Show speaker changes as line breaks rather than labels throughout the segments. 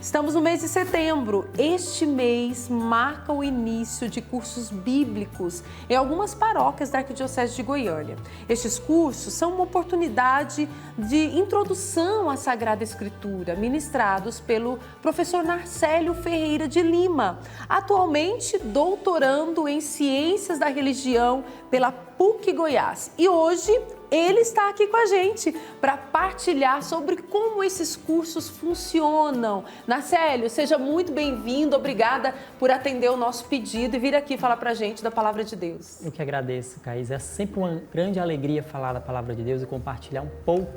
Estamos no mês de setembro. Este mês marca o início de cursos bíblicos em algumas paróquias da Arquidiocese de Goiânia. Estes cursos são uma oportunidade de introdução à Sagrada Escritura, ministrados pelo professor Narcélio Ferreira de Lima, atualmente doutorando em Ciências da Religião pela PUC Goiás. E hoje ele está aqui com a gente para partilhar sobre como esses cursos funcionam. Narcélio, seja muito bem-vindo, obrigada por atender o nosso pedido e vir aqui falar para a gente da Palavra de Deus.
Eu que agradeço, Caís. É sempre uma grande alegria falar da Palavra de Deus e compartilhar um pouco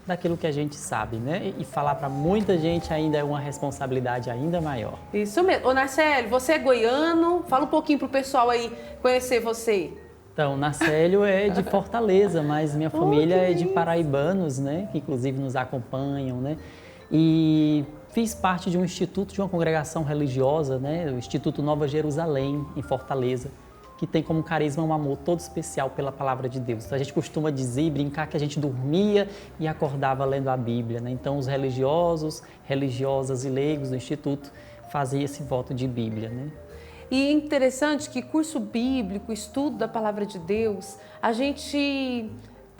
daquilo que a gente sabe, né? E falar para muita gente ainda é uma responsabilidade ainda maior.
Isso mesmo. Ô Narcélio, você é goiano? Fala um pouquinho para o pessoal aí conhecer você.
Então, Narcélio é de Fortaleza, mas minha família é de paraibanos, né? Que inclusive nos acompanham, né? E fiz parte de um instituto, de uma congregação religiosa, né? O Instituto Nova Jerusalém, em Fortaleza, que tem como carisma um amor todo especial pela Palavra de Deus. Então, a gente costuma dizer, brincar que a gente dormia e acordava lendo a Bíblia, né? Então, os religiosos, religiosas e leigos do instituto faziam esse voto de Bíblia, né?
E é interessante que curso bíblico, estudo da Palavra de Deus, a gente...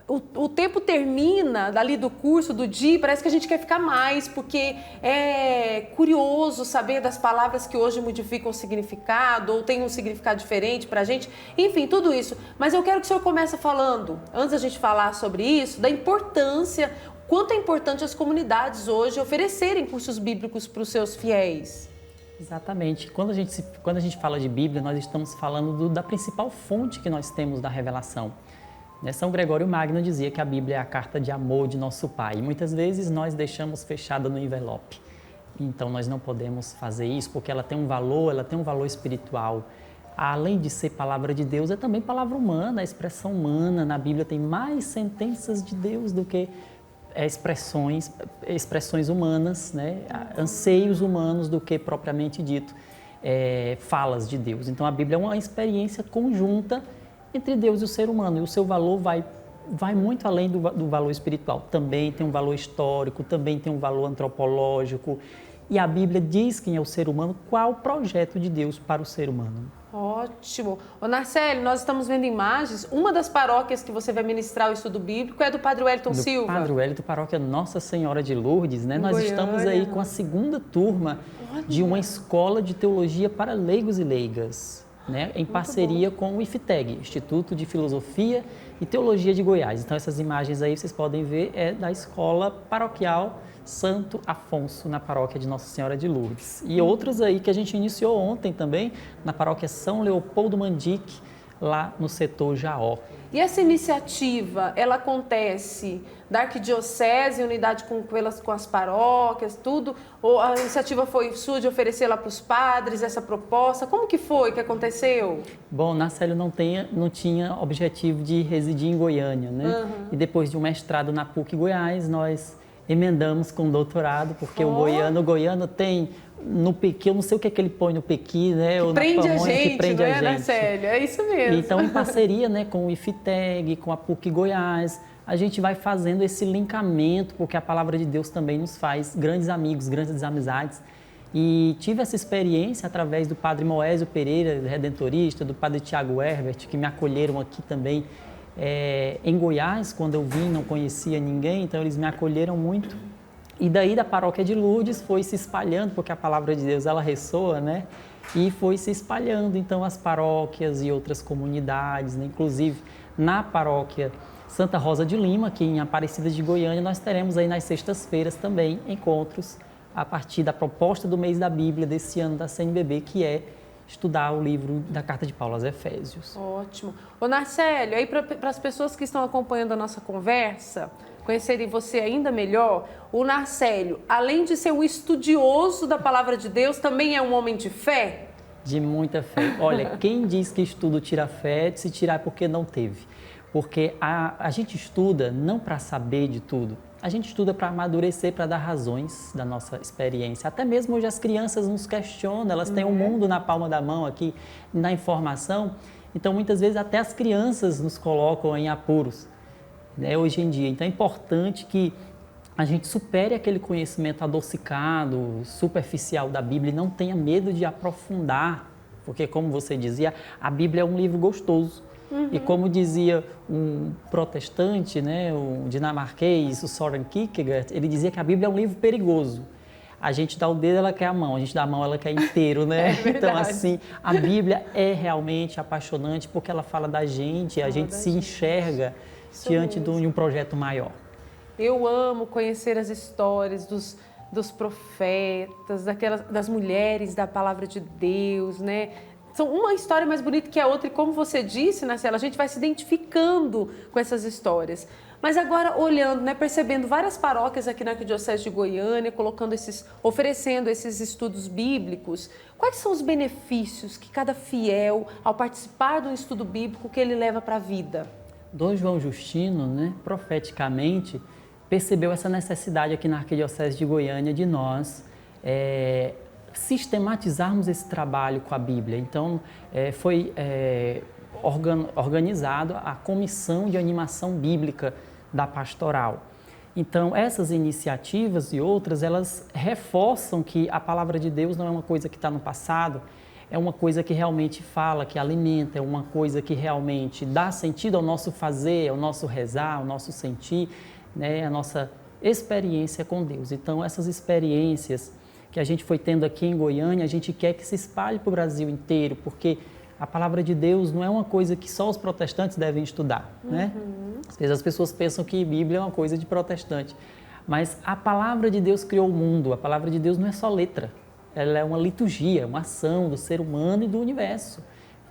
O tempo termina dali do curso, do dia, parece que a gente quer ficar mais, porque é curioso saber das palavras que hoje modificam o significado ou têm um significado diferente para a gente. Enfim, tudo isso. Mas eu quero que o senhor comece falando, antes da gente falar sobre isso, da importância, quanto é importante as comunidades hoje oferecerem cursos bíblicos para os seus fiéis.
Exatamente. Quando a gente fala de Bíblia, nós estamos falando da principal fonte que nós temos da revelação. São Gregório Magno dizia que a Bíblia é a carta de amor de nosso Pai. E muitas vezes nós deixamos fechada no envelope. Então nós não podemos fazer isso porque ela tem um valor espiritual. Além de ser palavra de Deus, é também palavra humana, a expressão humana. Na Bíblia tem mais sentenças de Deus do que expressões humanas, né? Anseios humanos do que propriamente dito falas de Deus. Então a Bíblia é uma experiência conjunta entre Deus e o ser humano e o seu valor vai muito além do valor espiritual. Também tem um valor histórico, também tem um valor antropológico e a Bíblia diz quem é o ser humano, qual o projeto de Deus para o ser humano.
Ótimo. Ô Narcélio, nós estamos vendo imagens. Uma das paróquias que você vai ministrar o estudo bíblico é do Padre Wellington Silva.
Padre Wellington, paróquia Nossa Senhora de Lourdes, né? Nós estamos aí com a segunda turma de uma escola de teologia para leigos e leigas, né? Em parceria com o IFTEG, Instituto de Filosofia e Teologia de Goiás. Então essas imagens aí vocês podem ver é da escola paroquial Santo Afonso, na paróquia de Nossa Senhora de Lourdes. E outras aí que a gente iniciou ontem também, na paróquia São Leopoldo Mandique, lá no setor Jaó.
E essa iniciativa, ela acontece da Arquidiocese, em unidade com as paróquias, tudo? Ou a iniciativa foi sua de oferecer lá para os padres essa proposta? Como que foi que aconteceu?
Bom, Narcélio não tinha objetivo de residir em Goiânia, né? Uhum. E depois de um mestrado na PUC Goiás, nós emendamos com doutorado, porque o goiano tem no pequi, eu não sei o que é que ele põe no pequi, né? Ou na pamonha, que prende a gente,
Narcélio? É isso mesmo.
Então, em parceria, né, com o IFTEG, com a PUC Goiás, a gente vai fazendo esse linkamento, porque a Palavra de Deus também nos faz grandes amigos, grandes amizades. E tive essa experiência através do Padre Moésio Pereira, redentorista, do Padre Tiago Herbert, que me acolheram aqui também, em Goiás, quando eu vim, não conhecia ninguém, então eles me acolheram muito. E daí da paróquia de Lourdes foi se espalhando, porque a Palavra de Deus ela ressoa, né? E foi se espalhando, então, as paróquias e outras comunidades, né? Inclusive na paróquia Santa Rosa de Lima, aqui em Aparecida de Goiânia, nós teremos aí nas sextas-feiras também encontros a partir da proposta do mês da Bíblia desse ano da CNBB, que é estudar o livro da Carta de Paulo aos Efésios.
Ótimo. Ô Narcélio, aí para as pessoas que estão acompanhando a nossa conversa, conhecerem você ainda melhor, o Narcélio, além de ser um estudioso da Palavra de Deus, também é um homem de fé?
De muita fé. Olha, quem diz que estudo tira fé, se tirar é porque não teve. Porque a gente estuda não para saber de tudo, a gente estuda para amadurecer, para dar razões da nossa experiência. Até mesmo hoje as crianças nos questionam, elas têm o mundo na palma da mão aqui, na informação. Então, muitas vezes, até as crianças nos colocam em apuros, né, hoje em dia. Então, é importante que a gente supere aquele conhecimento adocicado, superficial da Bíblia e não tenha medo de aprofundar, porque, como você dizia, a Bíblia é um livro gostoso. E como dizia um protestante, né, um dinamarquês, o Søren Kierkegaard, ele dizia que a Bíblia é um livro perigoso. A gente dá o dedo, ela quer a mão, a gente dá a mão, ela quer inteiro, né? Então, assim, a Bíblia é realmente apaixonante porque ela fala da gente, a gente se enxerga diante de um projeto maior.
Eu amo conhecer as histórias dos profetas, das mulheres da palavra de Deus, né? São uma história mais bonita que a outra e, como você disse, Narcela, a gente vai se identificando com essas histórias. Mas agora, olhando, né, percebendo várias paróquias aqui na Arquidiocese de Goiânia, oferecendo esses estudos bíblicos, quais são os benefícios que cada fiel, ao participar do estudo bíblico, que ele leva para a vida?
Dom João Justino, né, profeticamente, percebeu essa necessidade aqui na Arquidiocese de Goiânia de nós sistematizarmos esse trabalho com a Bíblia. Então, foi organizado a Comissão de Animação Bíblica da Pastoral. Então, essas iniciativas e outras, elas reforçam que a palavra de Deus não é uma coisa que está no passado, é uma coisa que realmente fala, que alimenta, é uma coisa que realmente dá sentido ao nosso fazer, ao nosso rezar, ao nosso sentir, né, a nossa experiência com Deus. Então, essas experiências que a gente foi tendo aqui em Goiânia, a gente quer que se espalhe para o Brasil inteiro, porque a palavra de Deus não é uma coisa que só os protestantes devem estudar, né? Às vezes as pessoas pensam que Bíblia é uma coisa de protestante, mas a palavra de Deus criou o mundo, a palavra de Deus não é só letra, ela é uma liturgia, uma ação do ser humano e do universo.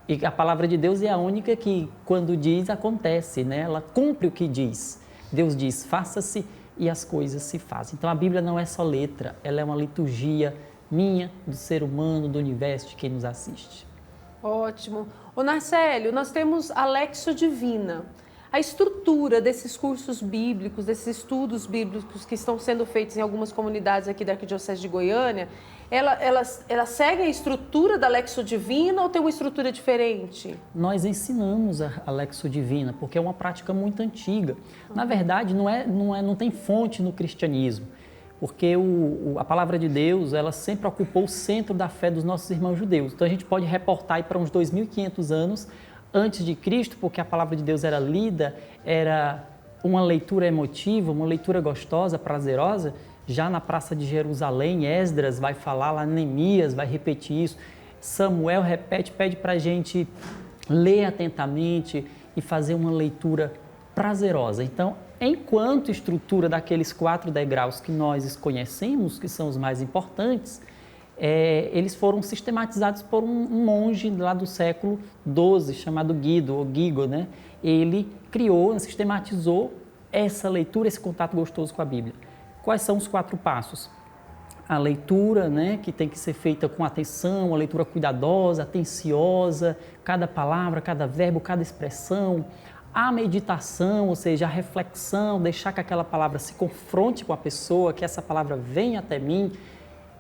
E a palavra de Deus é a única que, quando diz, acontece, né? Ela cumpre o que diz. Deus diz, faça-se, e as coisas se fazem. Então, a Bíblia não é só letra, ela é uma liturgia minha, do ser humano, do universo, de quem nos assiste.
Ótimo. Ô Narcélio, nós temos a Lexio Divina. A estrutura desses cursos bíblicos, desses estudos bíblicos que estão sendo feitos em algumas comunidades aqui da Arquidiocese de Goiânia, ela segue a estrutura da Lexio Divina ou tem uma estrutura diferente?
Nós ensinamos a Lexio Divina, porque é uma prática muito antiga. Na verdade, não tem fonte no cristianismo, porque a palavra de Deus, ela sempre ocupou o centro da fé dos nossos irmãos judeus. Então, a gente pode reportar aí para uns 2.500 anos antes de Cristo, porque a palavra de Deus era lida, era uma leitura emotiva, uma leitura gostosa, prazerosa. Já na Praça de Jerusalém, Esdras vai falar lá, Neemias vai repetir isso, Samuel repete, pede para a gente ler atentamente e fazer uma leitura prazerosa. Então, enquanto estrutura daqueles 4 degraus que nós conhecemos, que são os mais importantes, eles foram sistematizados por um monge lá do século XII, chamado Guido, ou Guigo, né? Ele criou, sistematizou essa leitura, esse contato gostoso com a Bíblia. Quais são os 4 passos? A leitura, né, que tem que ser feita com atenção, a leitura cuidadosa, atenciosa, cada palavra, cada verbo, cada expressão. A meditação, ou seja, a reflexão, deixar que aquela palavra se confronte com a pessoa, que essa palavra venha até mim.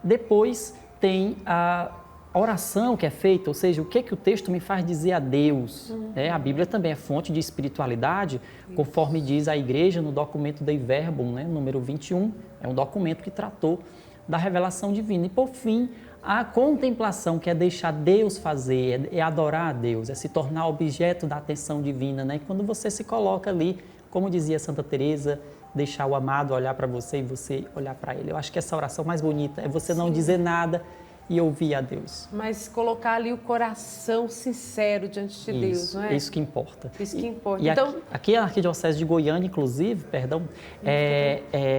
Depois tem a oração que é feita, ou seja, o que o texto me faz dizer a Deus. A Bíblia também é fonte de espiritualidade, conforme diz a Igreja no documento Dei Verbum, né, número 21, é um documento que tratou da revelação divina. E, por fim, a contemplação, que é deixar Deus fazer, é adorar a Deus, é se tornar objeto da atenção divina, né? E quando você se coloca ali, como dizia Santa Teresa, deixar o amado olhar para você e você olhar para ele. Eu acho que essa oração mais bonita é você não dizer nada e ouvir a Deus.
Mas colocar ali o coração sincero diante de Deus, não é?
Isso que importa.
Isso que importa.
E
então,
aqui a Arquidiocese de Goiânia, inclusive,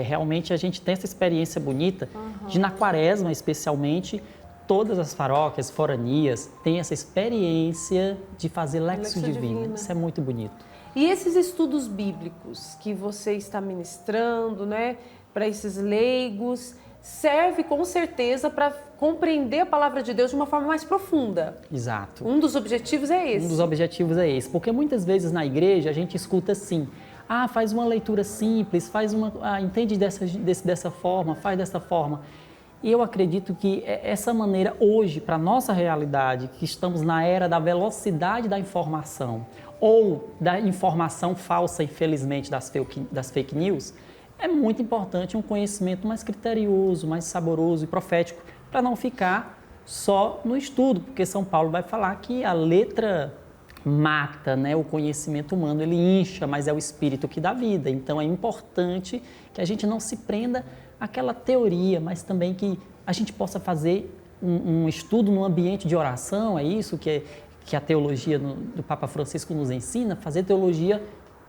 realmente a gente tem essa experiência bonita de, na Quaresma especialmente, todas as paróquias, foranias, têm essa experiência de fazer Lexio Divina. Isso é muito bonito.
E esses estudos bíblicos que você está ministrando, né, para esses leigos, serve com certeza para compreender a palavra de Deus de uma forma mais profunda.
Exato.
Um dos objetivos é esse.
Um dos objetivos é esse, porque muitas vezes na igreja a gente escuta assim, faz uma leitura simples, entende dessa forma, faz dessa forma. E eu acredito que essa maneira hoje, para a nossa realidade, que estamos na era da velocidade da informação, ou da informação falsa, infelizmente, das fake news, é muito importante um conhecimento mais criterioso, mais saboroso e profético, para não ficar só no estudo, porque São Paulo vai falar que a letra mata, né? O conhecimento humano, ele incha, mas é o espírito que dá vida. Então é importante que a gente não se prenda àquela teoria, mas também que a gente possa fazer um estudo no ambiente de oração, é isso que a teologia do Papa Francisco nos ensina, fazer teologia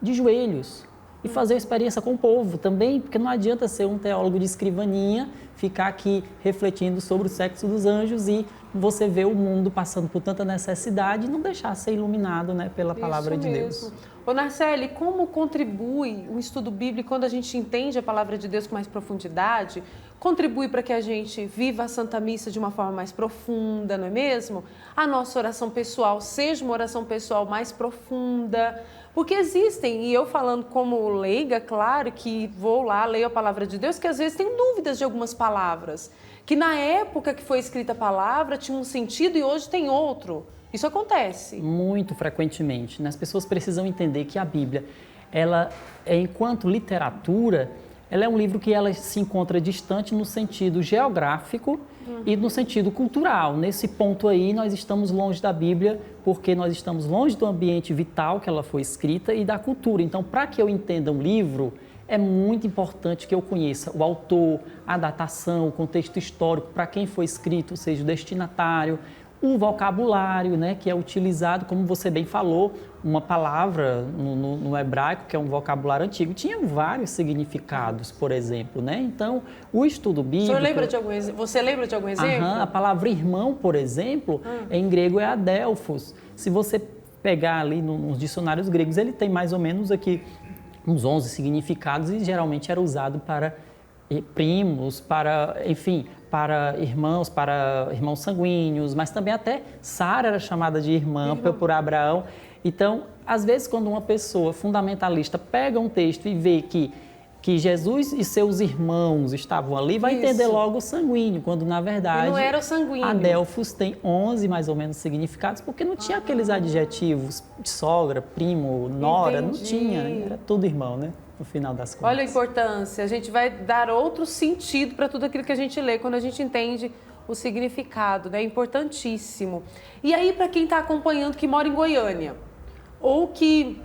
de joelhos e fazer experiência com o povo também, porque não adianta ser um teólogo de escrivaninha, ficar aqui refletindo sobre o sexo dos anjos e você ver o mundo passando por tanta necessidade e não deixar ser iluminado, né, pela palavra de Deus.
Ô Narceli, como contribui o estudo bíblico quando a gente entende a palavra de Deus com mais profundidade? Contribui para que a gente viva a Santa Missa de uma forma mais profunda, não é mesmo? A nossa oração pessoal seja uma oração pessoal mais profunda. Porque existem, e eu falando como leiga, claro que vou lá, leio a palavra de Deus, que às vezes tenho dúvidas de algumas palavras. Que na época que foi escrita a palavra tinha um sentido e hoje tem outro. Isso acontece.
Muito frequentemente, né? As pessoas precisam entender que a Bíblia, ela, enquanto literatura, ela é um livro que ela se encontra distante no sentido geográfico e no sentido cultural. Nesse ponto aí, nós estamos longe da Bíblia porque nós estamos longe do ambiente vital que ela foi escrita e da cultura. Então, para que eu entenda um livro, é muito importante que eu conheça o autor, a datação, o contexto histórico, para quem foi escrito, ou seja, o destinatário, o vocabulário, né, que é utilizado, como você bem falou, uma palavra no hebraico, que é um vocabulário antigo, tinha vários significados, por exemplo, né? Então, o estudo bíblico...
Você lembra de algum exemplo?
A palavra irmão, por exemplo, em grego é adelphos. Se você pegar ali nos dicionários gregos, ele tem mais ou menos aqui uns 11 significados e geralmente era usado para primos, para, enfim, para irmãos sanguíneos, mas também até Sara era chamada de irmã por Abraão. Então, às vezes, quando uma pessoa fundamentalista pega um texto e vê que Jesus e seus irmãos estavam ali, vai entender logo o sanguíneo, quando na verdade
não era o sanguíneo.
Adelphos tem 11 mais ou menos significados, porque não tinha aqueles adjetivos de sogra, primo, nora,
Entendi.
não tinha, era tudo irmão, né? No final das contas.
Olha a importância, a gente vai dar outro sentido para tudo aquilo que a gente lê, quando a gente entende o significado, né? É importantíssimo. E aí, para quem está acompanhando, que mora em Goiânia, ou que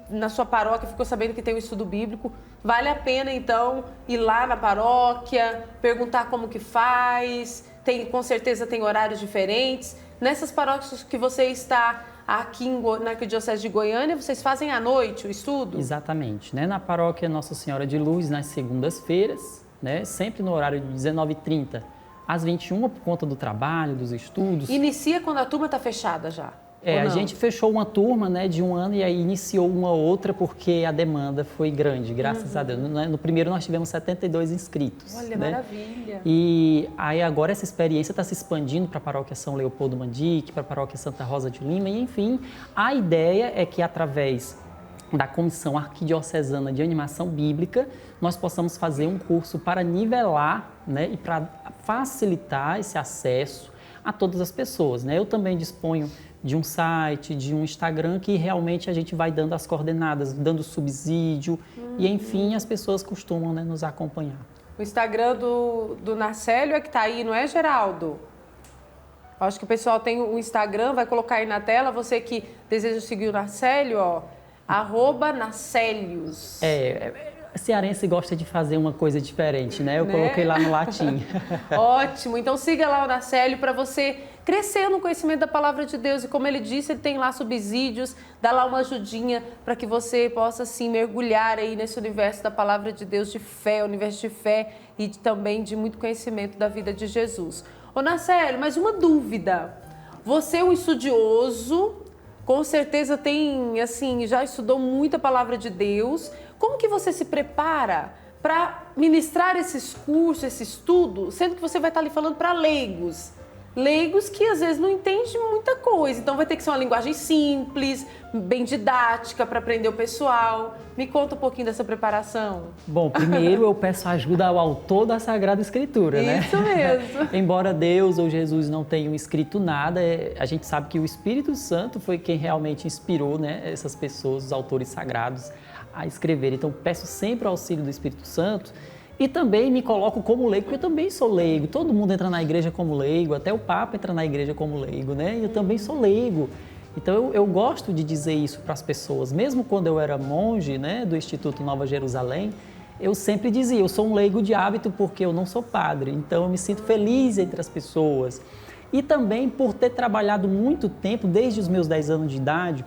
na sua paróquia ficou sabendo que tem um estudo bíblico, vale a pena, então, ir lá na paróquia, perguntar como que faz, com certeza tem horários diferentes. Nessas paróquias que você está aqui na Arquidiocese de Goiânia, vocês fazem à noite o estudo?
Exatamente, né? Na paróquia Nossa Senhora de Luz, nas segundas-feiras, né? Sempre no horário de 19h30 às 21h, por conta do trabalho, dos estudos.
Inicia quando a turma está fechada já?
A gente fechou uma turma, né, de um ano e aí iniciou uma outra porque a demanda foi grande, graças a Deus. No primeiro nós tivemos 72 inscritos.
Olha,
né?
maravilha!
E aí agora essa experiência está se expandindo para a paróquia São Leopoldo Mandique, para a paróquia Santa Rosa de Lima e enfim, a ideia é que através da Comissão Arquidiocesana de Animação Bíblica, nós possamos fazer um curso para nivelar, né, e para facilitar esse acesso a todas as pessoas, né? Eu também disponho de um site, de um Instagram que realmente a gente vai dando as coordenadas, dando subsídio e, enfim, as pessoas costumam, né, nos acompanhar.
O Instagram do Narcélio é que está aí, não é, Geraldo? Acho que o pessoal tem o Instagram, vai colocar aí na tela. Você que deseja seguir o Narcélio, ó, @Narcélios.
Cearense gosta de fazer uma coisa diferente, né? Eu coloquei lá no latim.
Ótimo, então siga lá o Narcélio para você crescer no conhecimento da Palavra de Deus. E como ele disse, ele tem lá subsídios, dá lá uma ajudinha para que você possa, assim, mergulhar aí nesse universo da Palavra de Deus de fé, universo de fé e também de muito conhecimento da vida de Jesus. Ô Narcélio, mas uma dúvida. Você é um estudioso, com certeza tem, assim, já estudou muito a Palavra de Deus. Como que você se prepara para ministrar esses cursos, esse estudo, sendo que você vai estar ali falando para leigos? Leigos que às vezes não entendem muita coisa, então vai ter que ser uma linguagem simples, bem didática para aprender o pessoal. Me conta um pouquinho dessa preparação.
Bom, primeiro eu peço ajuda ao autor da Sagrada Escritura, né?
Isso mesmo.
Embora Deus ou Jesus não tenham escrito nada, a gente sabe que o Espírito Santo foi quem realmente inspirou, né, essas pessoas, os autores sagrados, a escrever. Então, peço sempre o auxílio do Espírito Santo e também me coloco como leigo, porque eu também sou leigo. Todo mundo entra na igreja como leigo, até o Papa entra na igreja como leigo, né? E eu também sou leigo. Então, eu gosto de dizer isso para as pessoas. Mesmo quando eu era monge, né, do Instituto Nova Jerusalém, eu sempre dizia, eu sou um leigo de hábito porque eu não sou padre. Então, eu me sinto feliz entre as pessoas. E também por ter trabalhado muito tempo, desde os meus 10 anos de idade,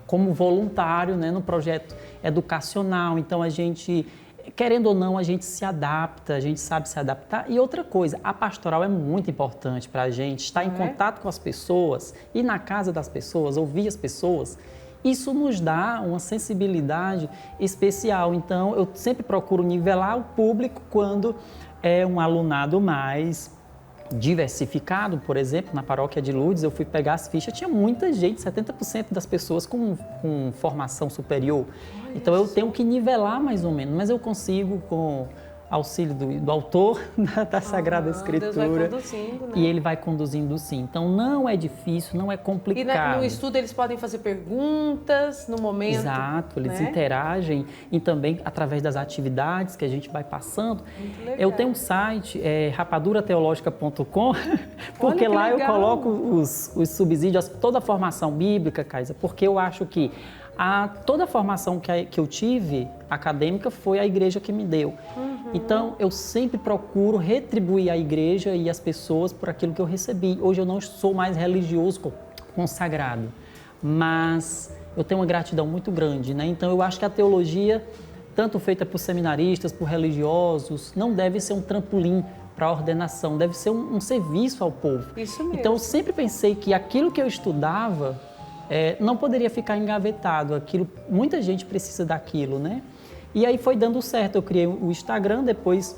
como voluntário, né, no projeto educacional. Então, a gente, querendo ou não, a gente se adapta, a gente sabe se adaptar. E outra coisa, a pastoral é muito importante para a gente, estar em contato com as pessoas, ir na casa das pessoas, ouvir as pessoas. Isso nos dá uma sensibilidade especial. Então, eu sempre procuro nivelar o público quando é um alunado mais diversificado. Por exemplo, na paróquia de Lourdes, eu fui pegar as fichas, tinha muita gente, 70% das pessoas com formação superior. Então, eu tenho que nivelar mais ou menos, mas eu consigo com auxílio do autor da Sagrada Escritura.
Deus vai conduzindo, né?
E ele vai conduzindo sim. Então, não é difícil, não é complicado.
E no estudo eles podem fazer perguntas no momento.
Exato, eles
né?
interagem e também através das atividades que a gente vai passando.
Muito legal.
Eu tenho um site, rapadurateologica.com, porque lá eu
legal.
coloco os subsídios, toda a formação bíblica, Kaisa, porque eu acho que toda a formação que eu tive acadêmica foi a igreja que me deu. Então, eu sempre procuro retribuir a igreja e as pessoas por aquilo que eu recebi. Hoje eu não sou mais religioso consagrado, mas eu tenho uma gratidão muito grande, né? Então, eu acho que a teologia, tanto feita por seminaristas, por religiosos, não deve ser um trampolim para a ordenação, deve ser um serviço ao povo.
Isso mesmo.
Então, eu sempre pensei que aquilo que eu estudava não poderia ficar engavetado. Muita gente precisa daquilo, né? E aí foi dando certo. Eu criei o Instagram, depois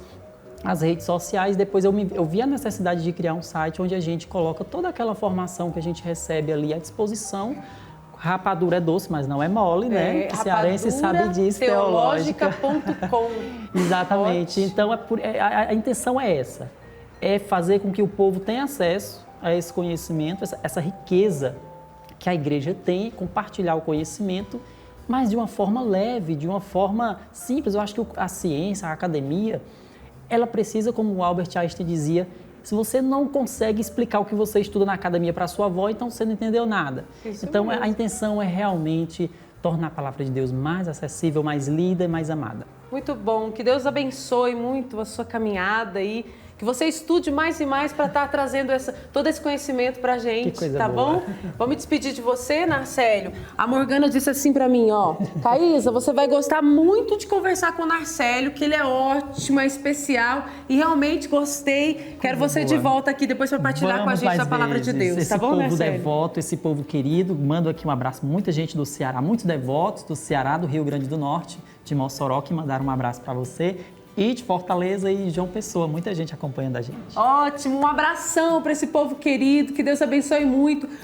as redes sociais, depois eu vi a necessidade de criar um site onde a gente coloca toda aquela formação que a gente recebe ali à disposição. Rapadura é doce, mas não é mole, né? Que cearense sabe disso,
teológica.com.
Exatamente. Então, a intenção é essa, é fazer com que o povo tenha acesso a esse conhecimento, essa riqueza que a igreja tem, compartilhar o conhecimento, mas de uma forma leve, de uma forma simples. Eu acho que a ciência, a academia, ela precisa, como o Albert Einstein dizia, se você não consegue explicar o que você estuda na academia para a sua avó, então você não entendeu nada.
Isso
então,
mesmo.
A intenção é realmente tornar a palavra de Deus mais acessível, mais lida e mais amada.
Muito bom. Que Deus abençoe muito a sua caminhada aí. Que você estude mais e mais para estar trazendo todo esse conhecimento para a gente,
que coisa
tá
boa.
bom? Vou me despedir de você, Narcélio. A Morgana disse assim para mim, ó, Caísa, você vai gostar muito de conversar com o Narcélio, que ele é ótimo, é especial e realmente gostei. Quero você
boa.
de volta aqui depois para partilhar com a gente a palavra de Deus,
esse
tá bom,
povo
Narcélio?
devoto, esse povo querido, mando aqui um abraço, muita gente do Ceará, muitos devotos do Ceará, do Rio Grande do Norte, de Mossoró, que mandaram um abraço para você. E de Fortaleza e João Pessoa, muita gente acompanhando a gente.
Ótimo, um abração para esse povo querido, que Deus abençoe muito.